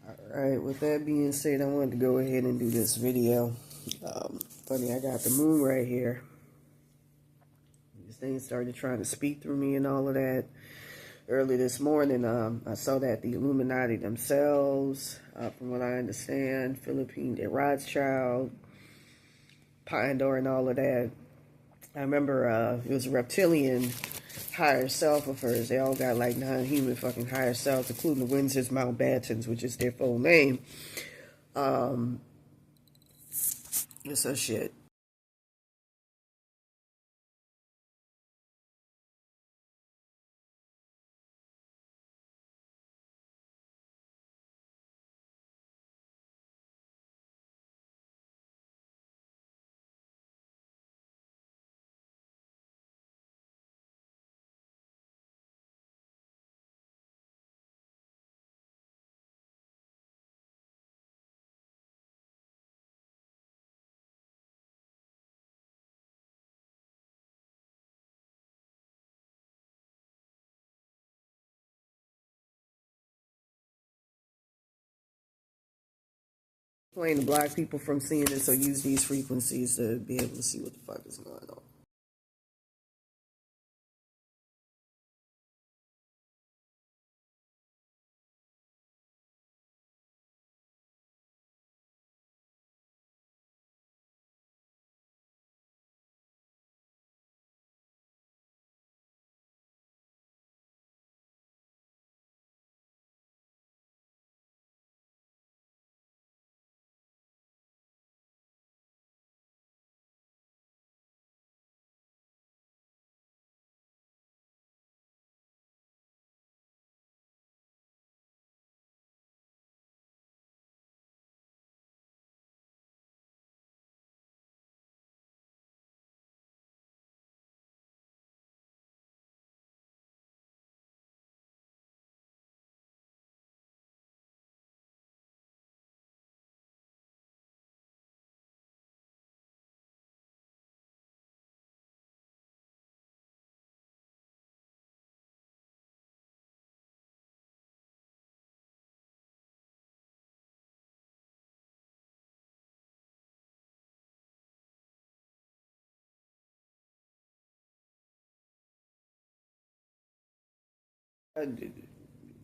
Alright, with that being said, I wanted to go ahead and do this video. Funny, I got the moon right here. This thing started trying to speak through me and all of that. Early this morning, I saw that the Illuminati themselves, from what I understand, Philippine, Rothschild, Pandora and all of that. I remember it was a reptilian higher self of hers. They all got like non-human fucking higher selves, including the Windsors Mountbattens, which is their full name. It's her shit. Explain to black people from seeing it, so use these frequencies to be able to see what the fuck is going on.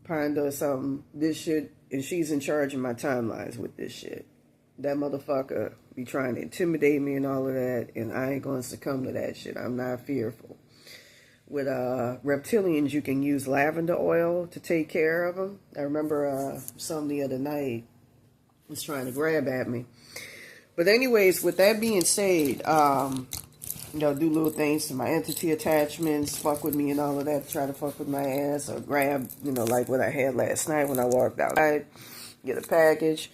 Ponder or something, this shit, and she's in charge of my timelines with this shit. That motherfucker be trying to intimidate me and all of that, and I ain't gonna succumb to that shit. I'm not fearful. With reptilians, you can use lavender oil to take care of them. I remember some the other night was trying to grab at me. But anyways, with that being said, do little things to my entity attachments, fuck with me and all of that, try to fuck with my ass, or grab, like what I had last night when I walked outside, get a package.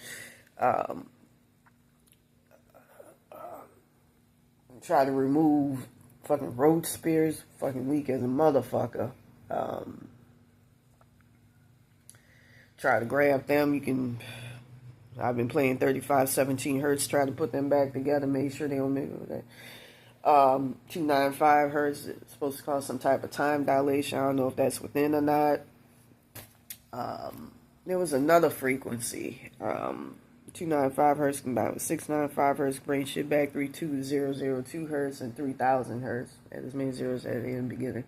Try to remove fucking roach spears, fucking weak as a motherfucker. Try to grab them. I've been playing 3517 hertz, try to put them back together, make sure they don't mix with that. 295 hertz is supposed to cause some type of time dilation. I don't know if that's within or not. There was another frequency. 295 hertz combined with 695 hertz, bring shit back. 32002 hertz and 3000 hertz. At as many zeros at the end beginning.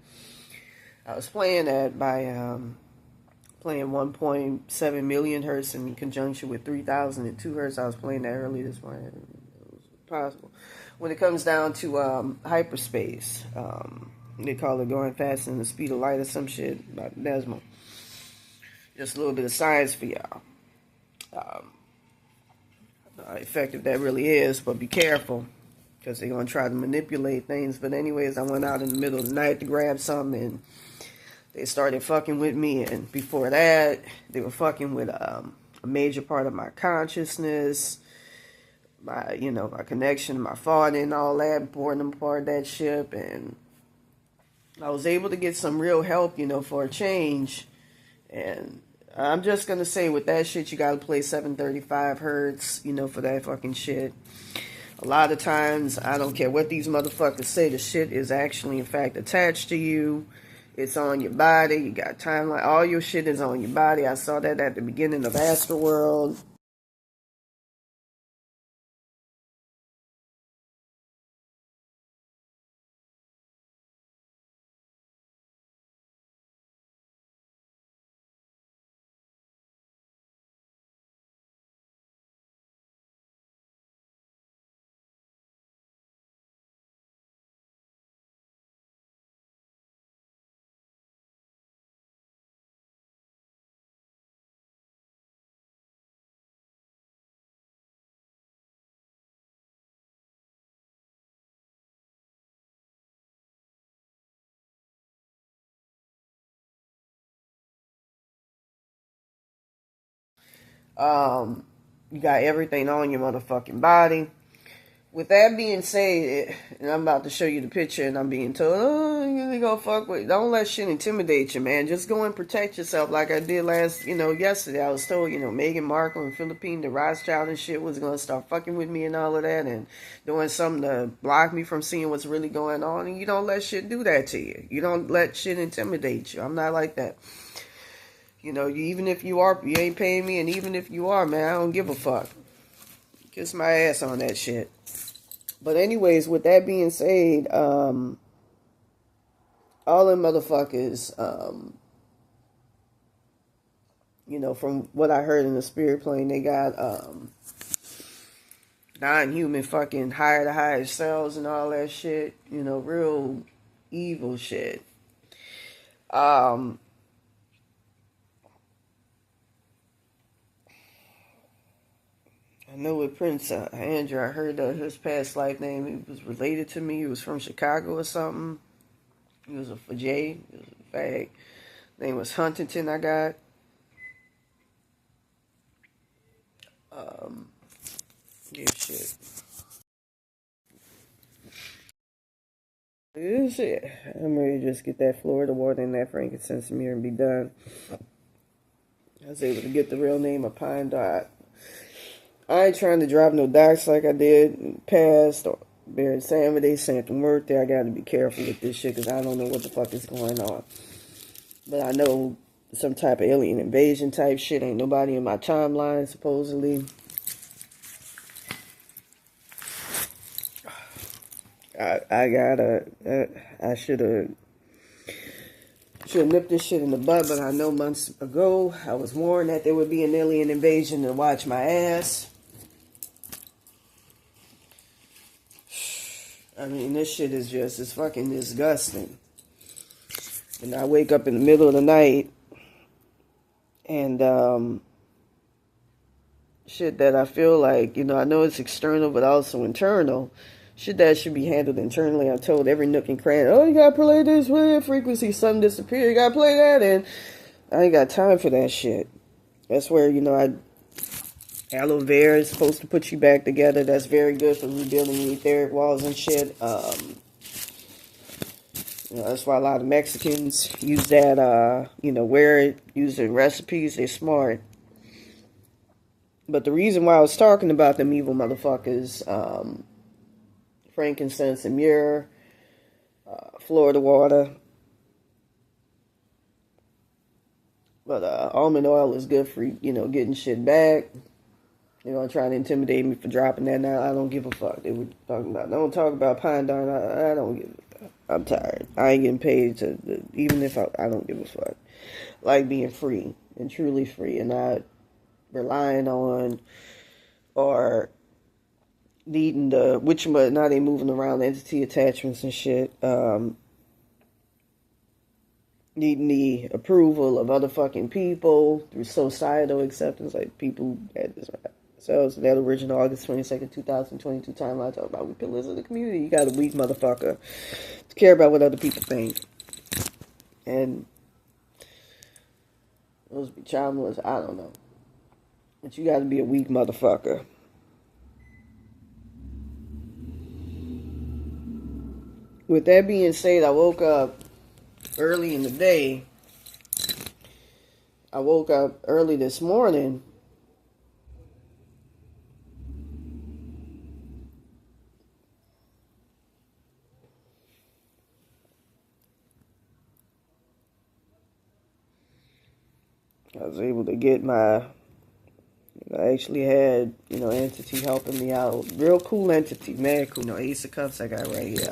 I was playing that by playing 1.7 million hertz in conjunction with 3002 hertz. I was playing that early this morning. It was possible. When it comes down to hyperspace, they call it going faster than the speed of light or some shit about Desmo. Just a little bit of science for y'all. Effective that really is, but be careful, because they're going to try to manipulate things. But anyways, I went out in the middle of the night to grab something, and they started fucking with me. And before that, they were fucking with a major part of my consciousness, my connection, my thought and all that, pouring them apart that ship. And I was able to get some real help, for a change. And I'm just going to say, with that shit, you got to play 735 hertz, for that fucking shit. A lot of times, I don't care what these motherfuckers say, the shit is actually, in fact, attached to you. It's on your body. You got timeline. All your shit is on your body. I saw that at the beginning of Astroworld. You got everything on your motherfucking body. With that being said, and I'm about to show you the picture, and I'm being told, oh, you go fuck with. Don't let shit intimidate you, man. Just go and protect yourself, like I did yesterday. I was told, Meghan Markle and Philippine, the Rothschild and shit was gonna start fucking with me and all of that, and doing something to block me from seeing what's really going on. And you don't let shit do that to you. You don't let shit intimidate you. I'm not like that. Even if you ain't paying me, and even if you are, man, I don't give a fuck. Kiss my ass on that shit. But anyways, with that being said, all them motherfuckers, from what I heard in the spirit plane, they got non-human fucking higher to higher cells and all that shit. Real evil shit. I know with Prince Andrew, I heard his past life name. He was related to me. He was from Chicago or something. He was a Fajay. He was a fag. Name was Huntington. I got. Yeah, shit. This shit. I'm ready to just get that Florida water and that frankincense mirror and be done. I was able to get the real name of Pine Dot. I ain't trying to drop no docs like I did in the past or buried Samedi, Phantom work there. I gotta be careful with this shit because I don't know what the fuck is going on. But I know some type of alien invasion type shit. Ain't nobody in my timeline, supposedly. I should have nipped this shit in the bud, but I know months ago I was warned that there would be an alien invasion to watch my ass. I mean, this shit is it's fucking disgusting. And I wake up in the middle of the night and shit that I feel like, I know it's external but also internal. Shit that should be handled internally. I'm told every nook and cranny, oh, you gotta play this weird frequency, something disappear, you gotta play that, and I ain't got time for that shit. That's where, aloe vera is supposed to put you back together. That's very good for rebuilding your etheric walls and shit. That's why a lot of Mexicans use that, wear it, use it in recipes. They're smart. But the reason why I was talking about them evil motherfuckers, frankincense and myrrh, Florida water. But almond oil is good for, getting shit back. Trying to intimidate me for dropping that. Now, I don't give a fuck. They were talking about, don't talk about pine darn. I don't give a fuck. I'm tired. I ain't getting paid even if I don't give a fuck. Like being free and truly free and not relying on or needing now they moving around entity attachments and shit. Needing the approval of other fucking people through societal acceptance, like people at this. So that original August 22nd, 2022 timeline talking about we pillars of the community. You got a weak motherfucker to care about what other people think. And those be childless, I don't know. But you got to be a weak motherfucker. With that being said, I woke up early in the day. I woke up early this morning. was able to get my, I actually had, entity helping me out. Real cool entity, mad cool. Ace of Cups I got right here.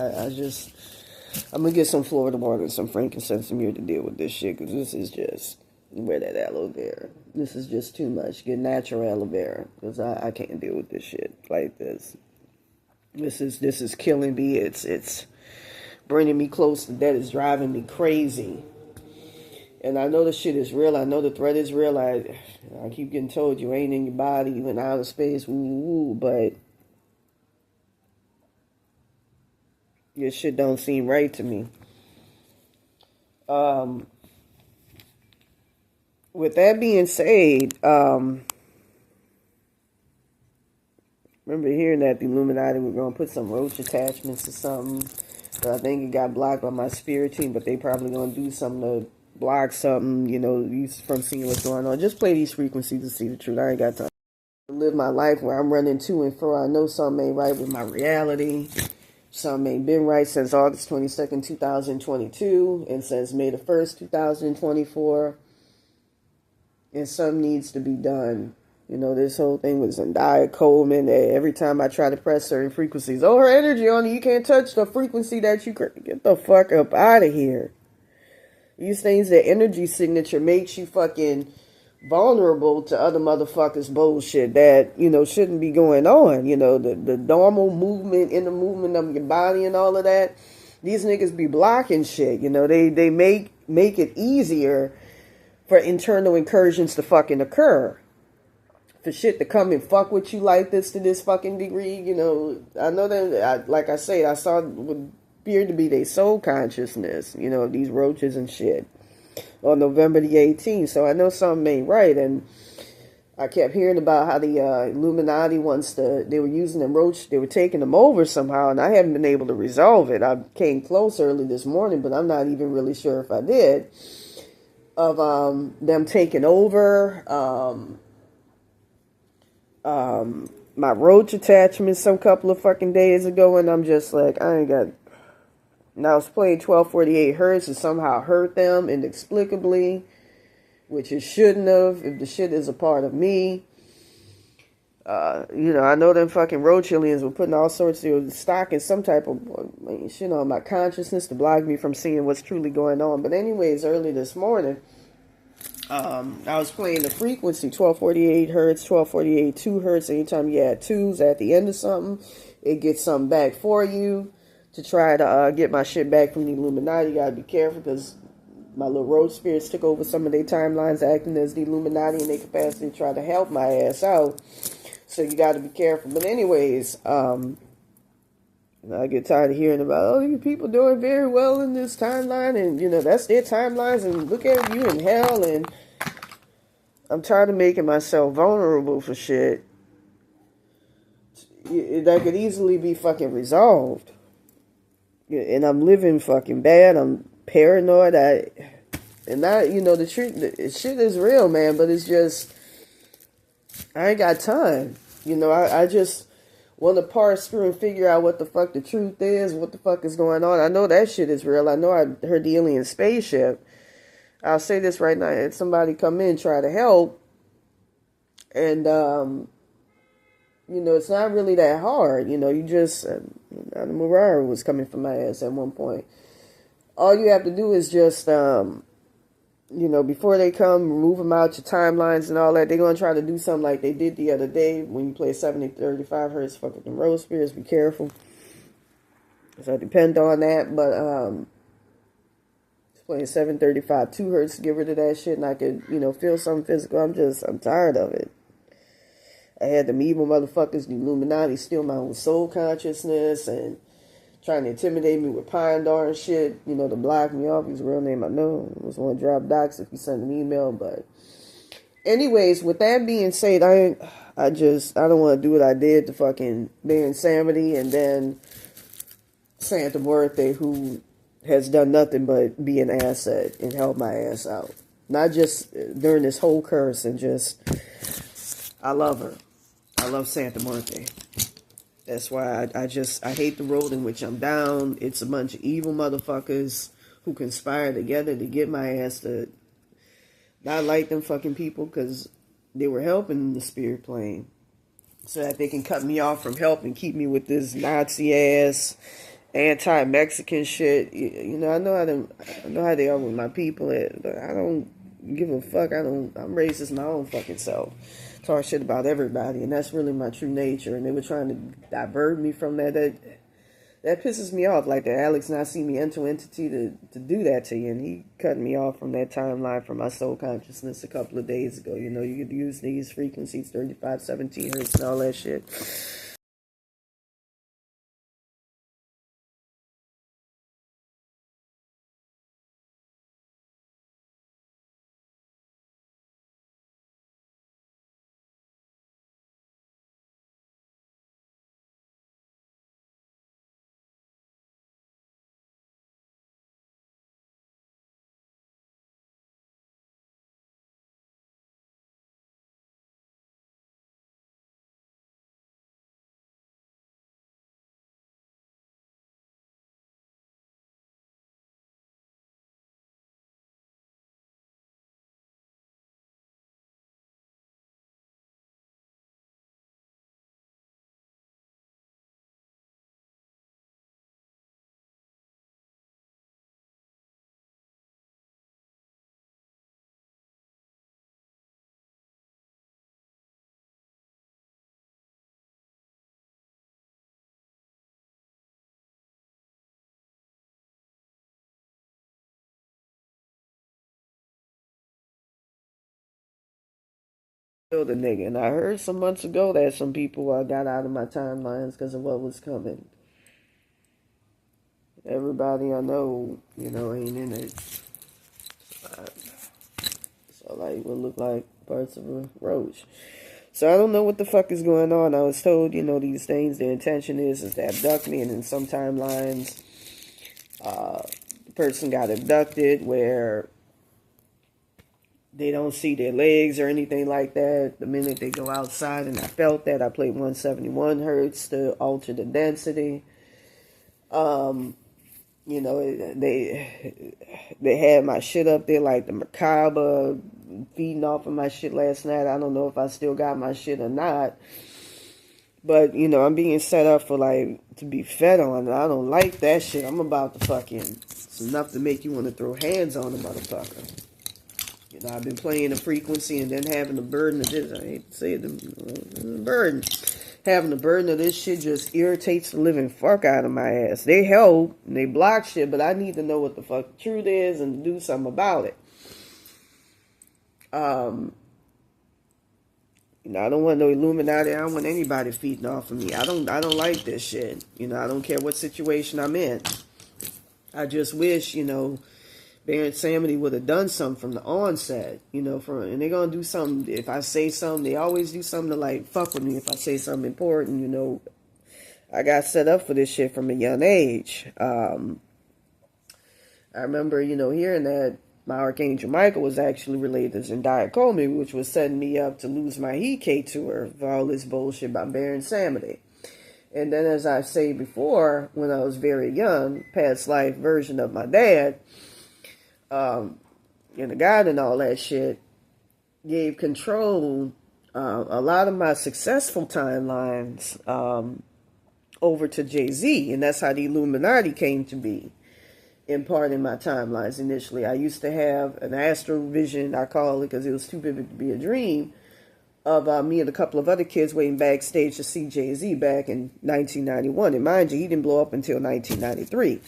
I'm going to get some Florida water and some frankincense and myrrh to deal with this shit, because this is just, where that aloe vera. This is just too much. Get natural aloe vera, because I can't deal with this shit like this. This is killing me. It's bringing me close to death. It's driving me crazy. And I know the shit is real. I know the threat is real. I keep getting told you ain't in your body, you in outer space, woo, but your shit don't seem right to me. With that being said, remember hearing that the Illuminati were going to put some Roach attachments or something. But I think it got blocked by my spirit team, but they probably going to do something to block something, from seeing what's going on. Just play these frequencies to see the truth. I ain't got time to live my life where I'm running to and fro. I know something ain't right with my reality. Something ain't been right since August 22nd, 2022, and since May the 1st, 2024. And something needs to be done. This whole thing with Zendaya Coleman. Every time I try to press certain frequencies, her energy on you, you can't touch the frequency that you get the fuck up out of here. These things, the energy signature makes you fucking vulnerable to other motherfuckers' bullshit that, shouldn't be going on. The normal movement in the movement of your body and all of that. These niggas be blocking shit. They make it easier for internal incursions to fucking occur. For shit to come and fuck with you like this to this fucking degree, I know that, like I said, I saw what appeared to be their soul consciousness, these roaches and shit, on November the 18th. So I know something ain't right, and I kept hearing about how the Illuminati they were using them roach, they were taking them over somehow, and I haven't been able to resolve it. I came close early this morning, but I'm not even really sure if I did, of them taking over, my roach attachment some couple of fucking days ago, and I'm just like, I ain't got. Now I was playing 1248 hertz and somehow hurt them inexplicably, which it shouldn't have. If the shit is a part of me, I know them fucking roach aliens were putting all sorts of stock in some type of shit on my consciousness to block me from seeing what's truly going on. But anyways, early this morning, I was playing the frequency 1248 hertz, 1248 2 hertz. Anytime you add twos at the end of something, it gets something back for you. To try to get my shit back from the Illuminati, you gotta be careful, because my little roach spirits took over some of their timelines, acting as the Illuminati in their capacity to try to help my ass out. So you gotta be careful. But anyways, I get tired of hearing about, these people doing very well in this timeline, and that's their timelines, and look at you in hell, and I'm tired of making myself vulnerable for shit that could easily be fucking resolved. And I'm living fucking bad. I'm paranoid. The truth, the shit is real, man, but it's just, I ain't got time. I just want to parse through and figure out what the fuck the truth is, what the fuck is going on. I know that shit is real. I know I heard the alien spaceship. I'll say this right now. If somebody come in, try to help, and, it's not really that hard. You just, Murara was coming for my ass at one point. All you have to do is just, before they come, remove them out your timelines and all that. They're going to try to do something like they did the other day when you play 7035 hertz, fuck with them rose spirits. Be careful. So I depend on that, but, playing 735 2 hertz, get rid of that shit, and I could, feel something physical. I'm tired of it. I had them evil motherfuckers, the Illuminati, steal my own soul consciousness and trying to intimidate me with Pine Dar and shit, to block me off. His real name I know. I just want to drop docs if you send an email. But anyways, with that being said, I don't want to do what I did to fucking being Samedi and then Santa Muerte, who has done nothing but be an asset and help my ass out. Not just during this whole curse, and just, I love her. I love Santa Muerte. That's why I hate the road in which I'm down. It's a bunch of evil motherfuckers who conspire together to get my ass to I like them fucking people because they were helping the spirit plane, so that they can cut me off from helping keep me with this Nazi ass anti-Mexican shit. You know, I know how they are with my people, but I don't give a fuck. I'm racist my own fucking self. Talk shit about everybody, and that's really my true nature. And they were trying to divert me from that. That pisses me off. Like the Alex not see me entity to do that to you, and he cut me off from that timeline from my soul consciousness a couple of days ago. You know, you could use these frequencies, 3517 hertz and all that shit. Killed a nigga, and I heard some months ago that some people got out of my timelines because of what was coming. Everybody I know, you know, ain't in it. So like, what look like parts of a roach. So I don't know what the fuck is going on. I was told, you know, these things, their intention is to abduct me, and in some timelines, the person got abducted where they don't see their legs or anything like that the minute they go outside, and I felt that. I played 171 hertz to alter the density. You know, they had my shit up there, like the macabre feeding off of my shit last night. I don't know if I still got my shit or not, but you know, I'm being set up for like to be fed on. I don't like that shit. I'm about to fucking, it's enough to make you want to throw hands on a motherfucker. You know, I've been playing the frequency and then having the burden of this. I hate to say it, the burden. Having the burden of this shit just irritates the living fuck out of my ass. They help, and they block shit, but I need to know what the fuck the truth is and do something about it. You know, I don't want no Illuminati. I don't want anybody feeding off of me. I don't like this shit. You know, I don't care what situation I'm in. I just wish, you know, Baron Samedi would have done something from the onset, you know, and they're going to do something. If I say something, they always do something to, like, fuck with me if I say something important, you know. I got set up for this shit from a young age. I remember, you know, hearing that my Archangel Michael was actually related to Zendaya Coleman, which was setting me up to lose my He-K to her for all this bullshit about Baron Samedi. And then, as I say before, when I was very young, past life version of my dad, and the God and all that shit, gave control, a lot of my successful timelines over to Jay-Z, and that's how the Illuminati came to be, in part in my timelines initially. I used to have an astral vision, I call it, because it was too vivid to be a dream, of me and a couple of other kids waiting backstage to see Jay-Z back in 1991. And mind you, he didn't blow up until 1993.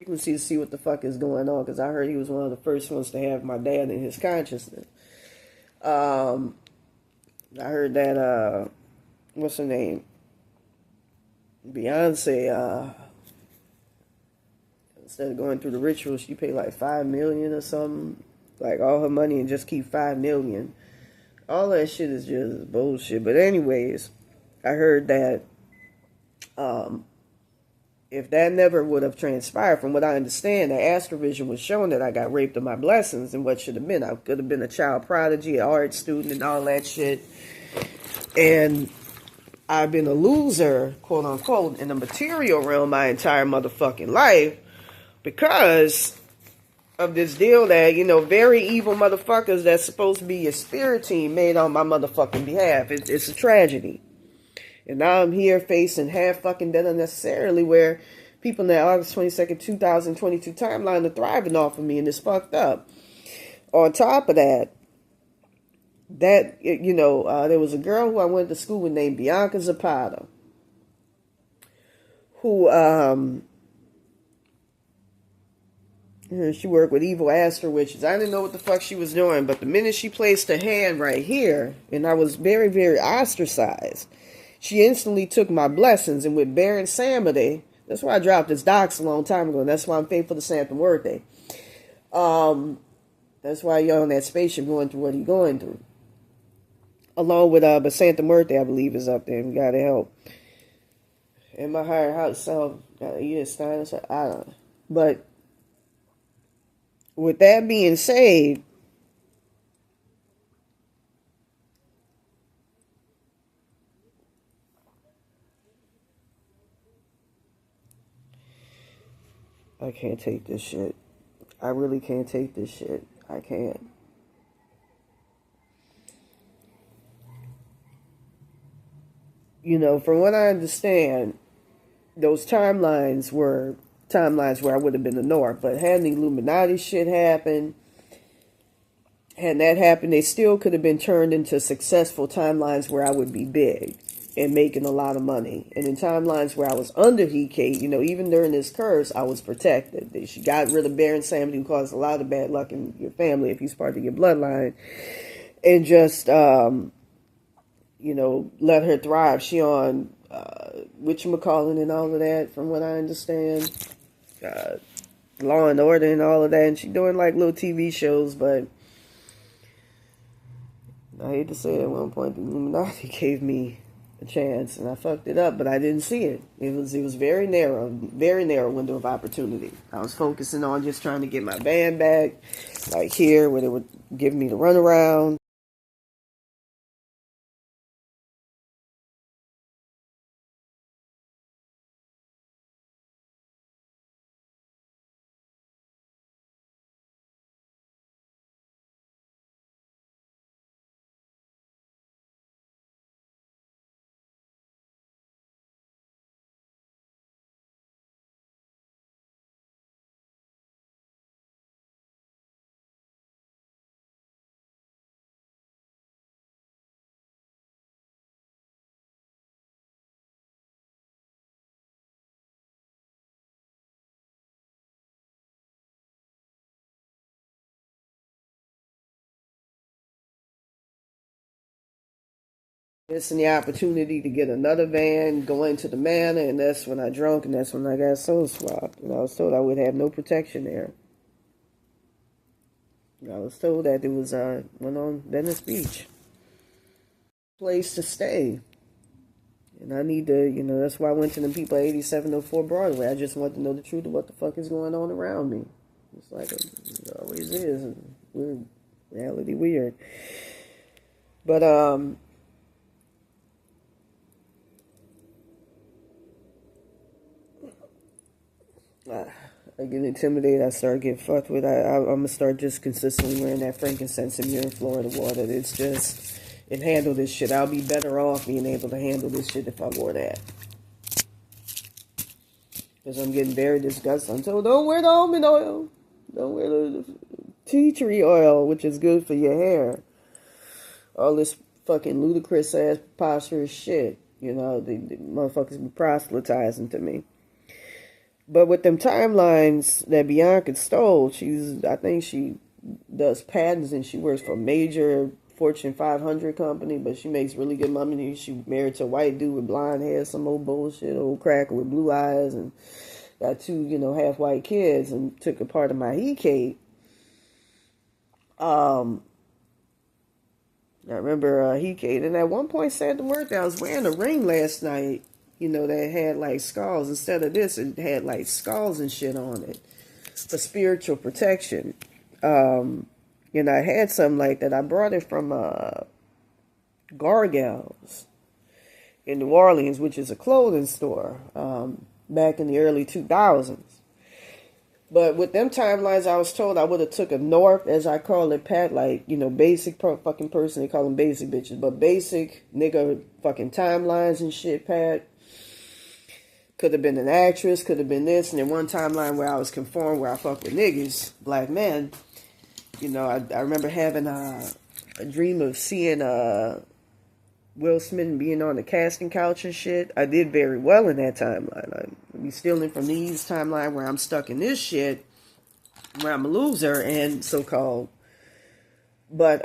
Frequency to see what the fuck is going on, because I heard he was one of the first ones to have my dad in his consciousness. Um, I heard that, what's her name? Beyonce, instead of going through the ritual, she paid like $5 million or something. Like all her money and just keep $5 million. All that shit is just bullshit. But anyways, I heard that if that never would have transpired, from what I understand, the astrovision was showing that I got raped of my blessings and what should have been. I could have been a child prodigy, an art student, and all that shit. And I've been a loser, quote unquote, in the material realm my entire motherfucking life because of this deal that, very evil motherfuckers that's supposed to be your spirit team made on my motherfucking behalf. It's a tragedy. And now I'm here facing half fucking dead unnecessarily where people in that August 22nd, 2022 timeline are thriving off of me, and it's fucked up. On top of that, there was a girl who I went to school with named Bianca Zapata who, she worked with evil astro witches. I didn't know what the fuck she was doing, but the minute she placed her hand right here, and I was very, very ostracized, she instantly took my blessings. And with Baron Samedi, that's why I dropped his docs a long time ago, and that's why I'm faithful to Samedi. That's why you're on that spaceship going through what he's going through. Along with but Santa Muerte, I believe, is up there, and we gotta help. And my higher house self, I don't know. But with that being said, I can't take this shit. I really can't take this shit. I can't. From what I understand, those timelines were timelines where I would have been the North. But had the Illuminati shit happen, had that happened, they still could have been turned into successful timelines where I would be big and making a lot of money. And in timelines where I was under Hecate, even during this curse, I was protected. She got rid of Baron Samedi, who caused a lot of bad luck in your family if he's part of your bloodline. And just, let her thrive. She on whatchamacallit and all of that, from what I understand. Law and Order and all of that. And she doing like little TV shows, but I hate to say it, at one point the Illuminati gave me a chance and I fucked it up, but I didn't see it. It was very narrow window of opportunity. I was focusing on just trying to get my band back, like here, where they would give me the runaround. Missing the opportunity to get another van, go into the manor, and that's when I drunk, and that's when I got soul swapped. And I was told I would have no protection there. I was told that it was went on Venice Beach. Place to stay. And I need to, that's why I went to the people at 8704 Broadway. I just want to know the truth of what the fuck is going on around me. It's like it always is. Weird. Reality weird. But, I get intimidated. I start getting fucked with. I'm going to start just consistently wearing that frankincense and in Florida water. It's just, and handle this shit. I'll be better off being able to handle this shit if I wore that. Because I'm getting very disgusted. I'm told, don't wear the almond oil. Don't wear the tea tree oil, which is good for your hair. All this fucking ludicrous ass preposterous shit. The motherfuckers be proselytizing to me. But with them timelines that Bianca stole, I think she does patents and she works for major Fortune 500 company, but she makes really good money. She married to a white dude with blonde hair, some old bullshit, old cracker with blue eyes, and got two, half white kids, and took a part of my E-Cade. I remember he came and at one point said the word that I was wearing a ring last night, that had like skulls. Instead of this, it had like skulls and shit on it for spiritual protection. I had something like that. I brought it from Gargal's in New Orleans, which is a clothing store, back in the early 2000s. But with them timelines, I was told I would have took a north, as I call it, Pat, like, basic fucking person. They call them basic bitches. But basic nigga fucking timelines and shit, Pat. Could have been an actress, could have been this. And then one timeline where I was conformed, where I fuck with niggas, black men. I remember having a dream of seeing Will Smith being on the casting couch and shit. I did very well in that timeline. I'd be stealing from these timeline where I'm stuck in this shit, where I'm a loser and so-called. But,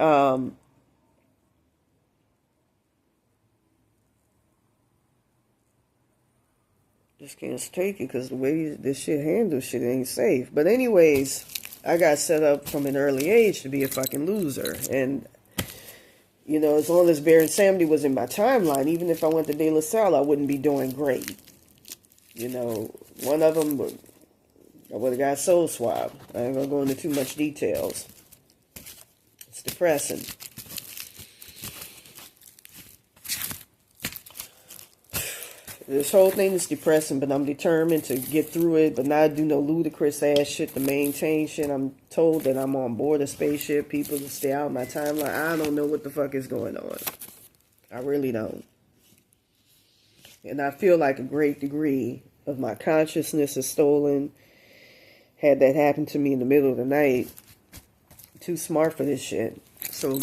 just can't take it because the way this shit handles shit ain't safe. But anyways, I got set up from an early age to be a fucking loser. And as long as Bear and Samedi was in my timeline, even if I went to De La Salle, I wouldn't be doing great. One of them, I would have got soul swabbed. I ain't going to go into too much details. It's depressing. This whole thing is depressing, but I'm determined to get through it, but not do no ludicrous ass shit to maintain shit. I'm told that I'm on board a spaceship. People to stay out of my timeline. I don't know what the fuck is going on. I really don't. And I feel like a great degree of my consciousness is stolen. Had that happen to me in the middle of the night. Too smart for this shit. So,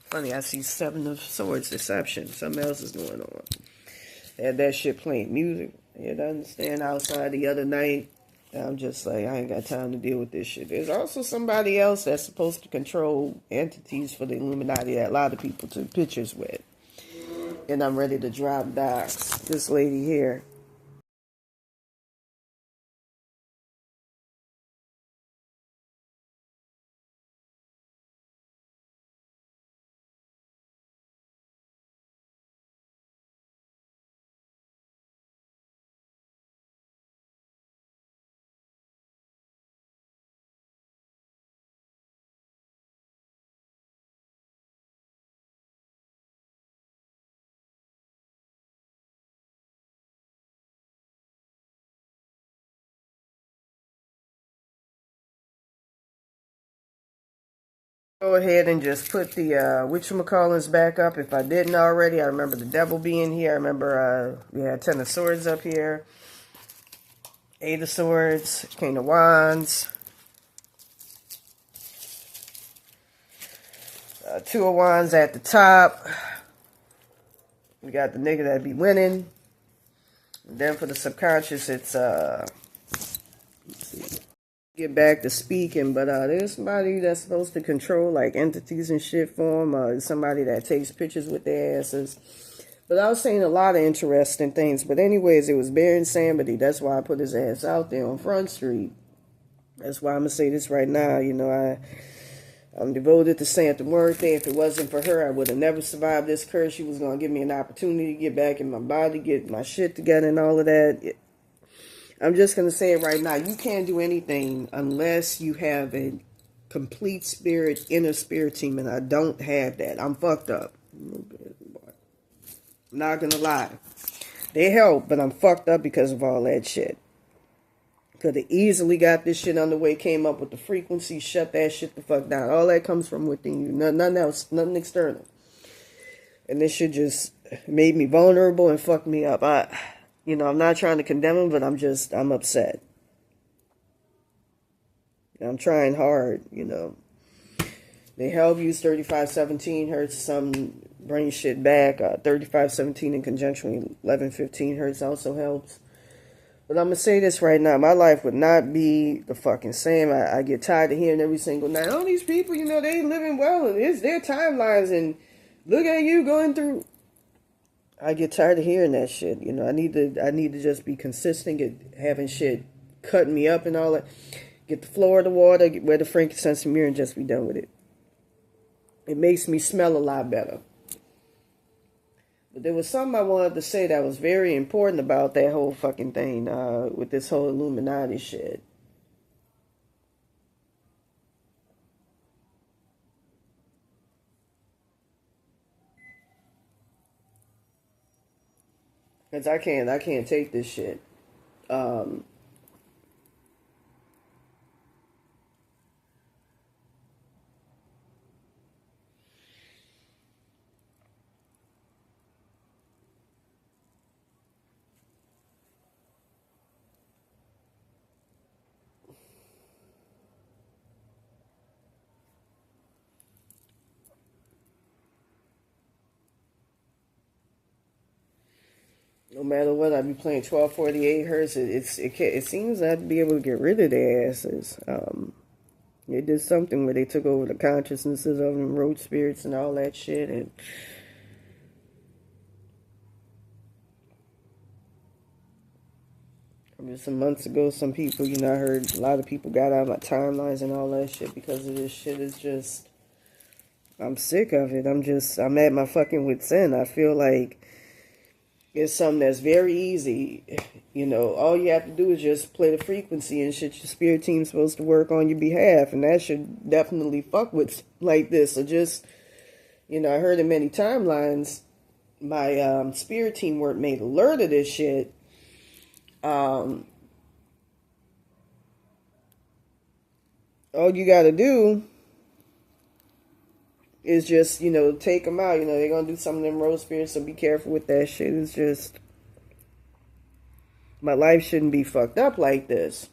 funny, I see 7 of Swords, Deception. Something else is going on. Had that shit playing music. You understand? Outside the other night, I'm just like, I ain't got time to deal with this shit. There's also somebody else that's supposed to control entities for the Illuminati that a lot of people took pictures with. And I'm ready to drop docs. This lady here. Go ahead and just put the whatchamacallins back up if I didn't already. I remember the devil being here. I remember we had 10 of Swords up here. 8 of Swords, King of Wands. 2 of Wands at the top. We got the nigga that be winning. And then for the subconscious, it's let's see. Get back to speaking, but there's somebody that's supposed to control like entities and shit for them. Somebody that takes pictures with their asses. But I was saying a lot of interesting things. But anyways, it was Bear and Samedi. That's why I put his ass out there on Front Street. That's why I'm gonna say this right now. I'm devoted to saying the word thing. If it wasn't for her, I would have never survived this curse. She was gonna give me an opportunity to get back in my body, get my shit together, and all of that. I'm just going to say it right now. You can't do anything unless you have a complete spirit, inner spirit team, and I don't have that. I'm fucked up. Not going to lie. They help, but I'm fucked up because of all that shit. Could have easily got this shit underway, came up with the frequency, shut that shit the fuck down. All that comes from within you. Nothing else, nothing external. And this shit just made me vulnerable and fucked me up. I'm not trying to condemn them, but I'm upset. I'm trying hard, They help use 3517 hertz, some bring shit back. 3517 in conjunction with 1115 hertz also helps. But I'm gonna say this right now: my life would not be the fucking same. I get tired of hearing every single night, "Oh, these people, they living well, and it's their timelines, and look at you going through." I get tired of hearing that shit. I need to just be consistent, get having shit cutting me up and all that. Get the floor of the water, wear the frankincense and myrrh, and just be done with it. It makes me smell a lot better. But there was something I wanted to say that was very important about that whole fucking thing with this whole Illuminati shit. Cause I can't take this shit. Um, no matter what, I be playing 1248 hertz. It seems I'd be able to get rid of their asses. They did something where they took over the consciousnesses of them roach spirits and all that shit. And just some months ago, some people, I heard a lot of people got out of my timelines and all that shit because of this shit. Is just, I'm sick of it. I'm at my fucking wit's end. I feel like it's something that's very easy. All you have to do is just play the frequency and shit. Your spirit team's supposed to work on your behalf, and that should definitely fuck with like this. So just, I heard in many timelines, my spirit team weren't made alert of this shit. All you gotta do is just, take them out. They're gonna do some of them road spirits, so be careful with that shit. It's just, my life shouldn't be fucked up like this.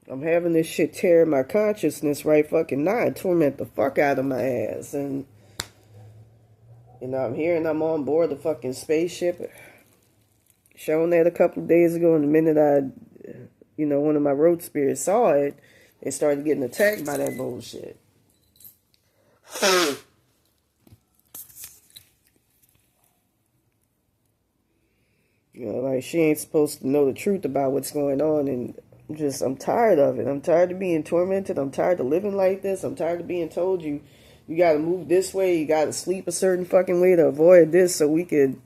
I'm having this shit tear my consciousness right fucking now and torment the fuck out of my ass. And, I'm hearing I'm on board the fucking spaceship. Shown that a couple of days ago, and the minute one of my road spirits saw it, they started getting attacked by that bullshit. Like she ain't supposed to know the truth about what's going on, and I'm tired of it. I'm tired of being tormented. I'm tired of living like this. I'm tired of being told you gotta move this way, you gotta sleep a certain fucking way to avoid this so we could,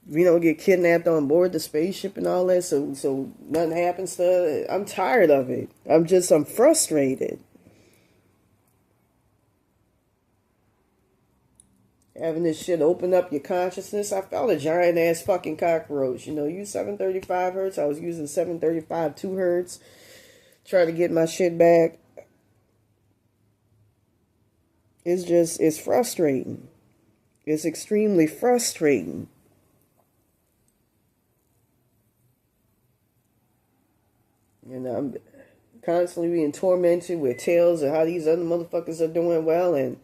get kidnapped on board the spaceship and all that, so nothing happens to us. I'm tired of it. I'm frustrated. Having this shit open up your consciousness. I felt a giant ass fucking cockroach. Use 735 hertz. I was using 735 2 hertz. Trying to get my shit back. It's frustrating. It's extremely frustrating. I'm constantly being tormented with tales of how these other motherfuckers are doing well, and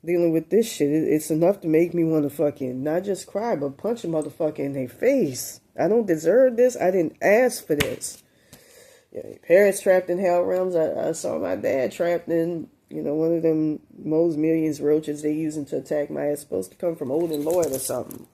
dealing with this shit, it's enough to make me want to fucking not just cry, but punch a motherfucker in their face. I don't deserve this. I didn't ask for this. Parents trapped in hell realms. I saw my dad trapped in, one of them most millions roaches they using to attack my ass. Supposed to come from Odin Lloyd or something.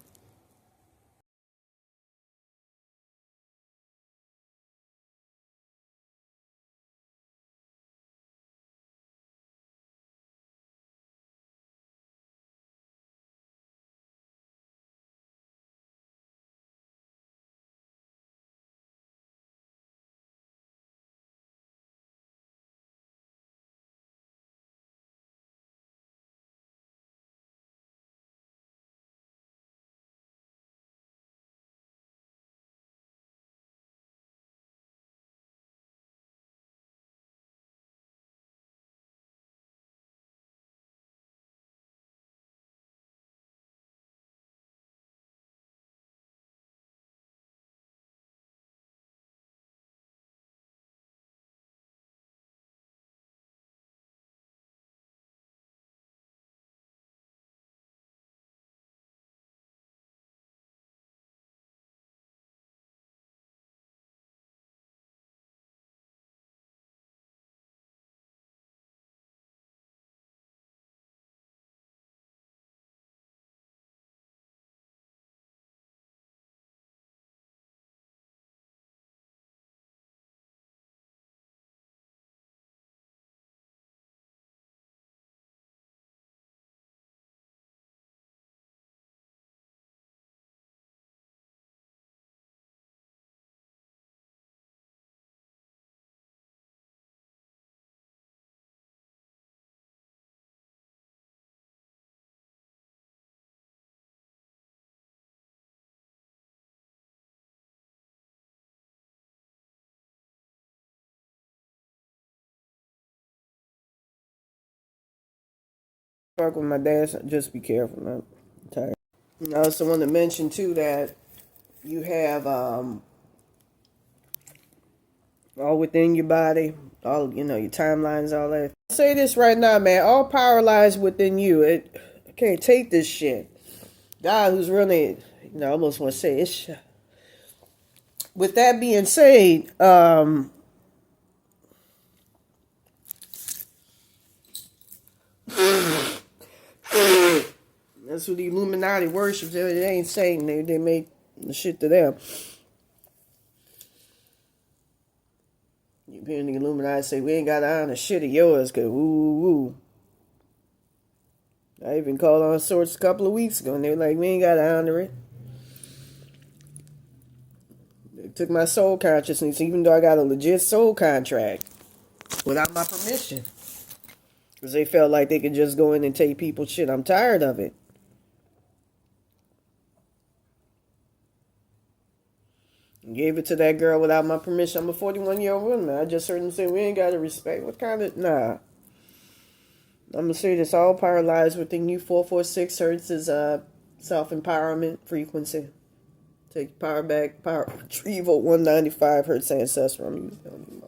Fuck with my dad. So just be careful, man. I'm tired. I also want to mention too that you have all within your body, all your timelines, all that. I'll say this right now, man. All power lies within you. I can't take this shit. God, who's really, I almost want to say it's. With that being said, that's who the Illuminati worships. They ain't Satan. They make the shit to them. You hear the Illuminati say, we ain't got to honor shit of yours, because woo. I even called on sorts a couple of weeks ago, and they were like, we ain't got to honor it. They took my soul consciousness, even though I got a legit soul contract, without my permission. Because they felt like they could just go in and take people's shit. I'm tired of it. Gave it to that girl without my permission. I'm a 41-year-old woman. I just heard them say, we ain't got to respect. What kind of... Nah. I'm going to say this. All power lies within you. 446 hertz is self-empowerment frequency. Take power back. Power retrieval. 195 hertz ancestral. I'm using